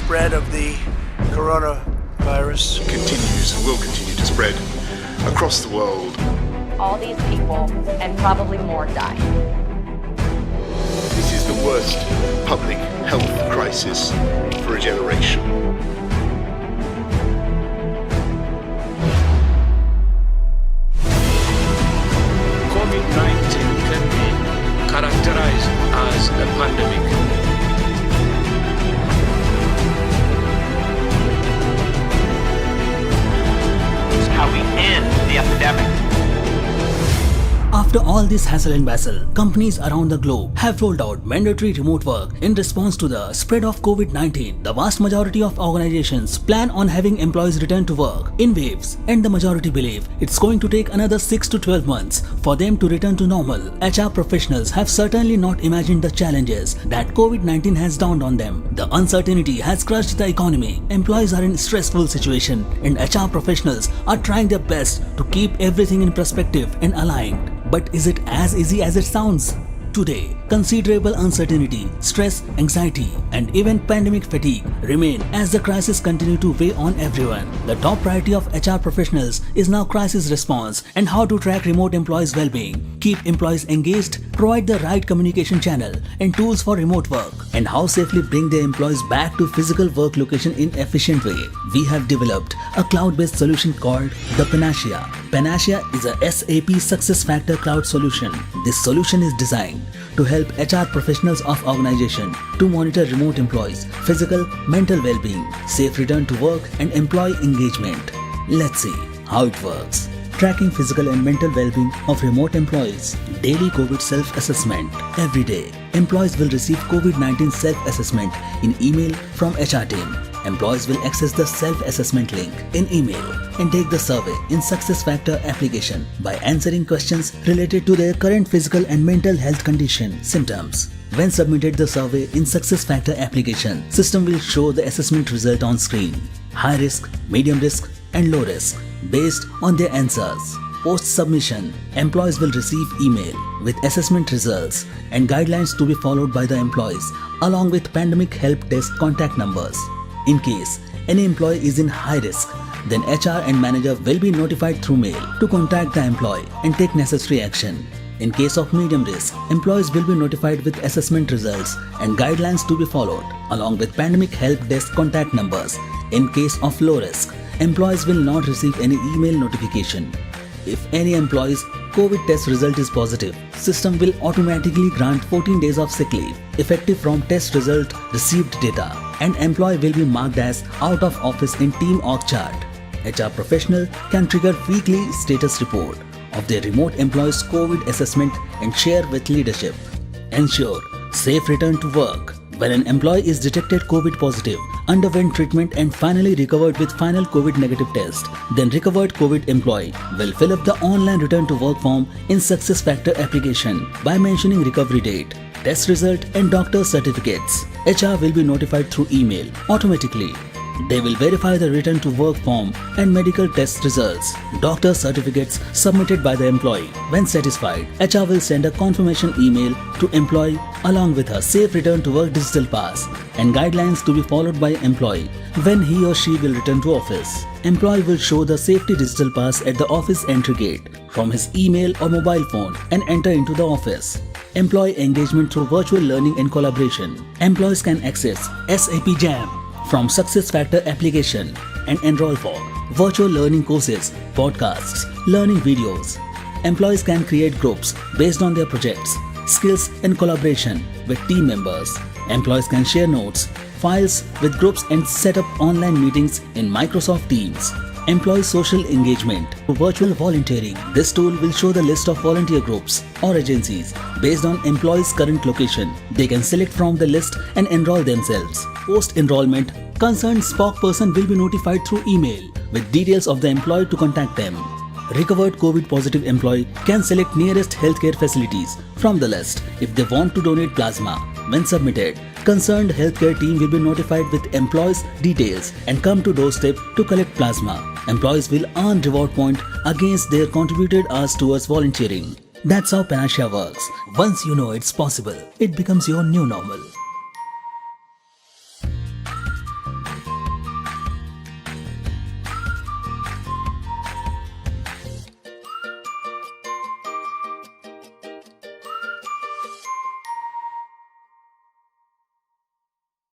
spread of the coronavirus continues and will continue to spread across the world. All these people, and probably more, die. This is the worst public health crisis for a generation. COVID-19 can be characterized as a pandemic. It's how we end the epidemic. After all this hassle and bustle, companies around the globe have rolled out mandatory remote work in response to the spread of COVID-19. The vast majority of organizations plan on having employees return to work in waves, and the majority believe it's going to take another 6 to 12 months for them to return to normal. HR professionals have certainly not imagined the challenges that COVID-19 has dawned on them. The uncertainty has crushed the economy. Employees are in a stressful situation, and HR professionals are trying their best to keep everything in perspective and aligned. But is it as easy as it sounds? Today, considerable uncertainty, stress, anxiety, and even pandemic fatigue remain as the crisis continue to weigh on everyone. The top priority of HR professionals is now crisis response and how to track remote employees' well-being, keep employees engaged, provide the right communication channel and tools for remote work, and how safely bring their employees back to physical work location in efficient way. We have developed a cloud-based solution called the Panacea. Panacea is a SAP SuccessFactors cloud solution. This solution is designed to help HR professionals of organization to monitor remote employees' physical, mental well-being, safe return to work, and employee engagement. Let's see how it works. Tracking physical and mental well-being of remote employees. Daily COVID self-assessment. Every day, employees will receive COVID-19 self-assessment in email from HR team. Employees will access the self-assessment link in email and take the survey in SuccessFactors application by answering questions related to their current physical and mental health condition, symptoms. When submitted the survey in SuccessFactors application, system will show the assessment result on screen. High risk, medium risk, and low risk based on their answers. Post-submission, employees will receive email with assessment results and guidelines to be followed by the employees along with pandemic help desk contact numbers. In case any employee is in high risk, then HR and manager will be notified through mail to contact the employee and take necessary action. In case of medium risk, employees will be notified with assessment results and guidelines to be followed along with pandemic help desk contact numbers. In case of low risk, employees will not receive any email notification. If any employee's COVID test result is positive, system will automatically grant 14 days of sick leave effective from test result received data, and employee will be marked as out of office in team org chart. HR professional can trigger weekly status report of their remote employees' COVID assessment and share with leadership. Ensure safe return to work. When an employee is detected COVID positive, underwent treatment and finally recovered with final COVID negative test, then recovered COVID employee will fill up the online return to work form in SuccessFactors application by mentioning recovery date, test result and doctor certificates. HR will be notified through email automatically. They will verify the return to work form and medical test results, doctor certificates submitted by the employee. When satisfied, HR will send a confirmation email to employee along with a safe return to work digital pass and guidelines to be followed by employee when he or she will return to office. Employee will show the safety digital pass at the office entry gate from his email or mobile phone and enter into the office. Employee engagement through virtual learning and collaboration. Employees can access SAP Jam from SuccessFactors application and enroll for virtual learning courses, podcasts, learning videos. Employees can create groups based on their projects, skills and collaboration with team members. Employees can share notes, files with groups and set up online meetings in Microsoft Teams. Employee social engagement for virtual volunteering. This tool will show the list of volunteer groups or agencies based on employees' current location. They can select from the list and enroll themselves. Post-enrollment, concerned spokesperson will be notified through email with details of the employee to contact them. Recovered COVID positive employee can select nearest healthcare facilities from the list if they want to donate plasma. When submitted, concerned healthcare team will be notified with employees' details and come to doorstep to collect plasma. Employees will earn reward point against their contributed hours towards volunteering. That's how Panacea works. Once you know it's possible, it becomes your new normal.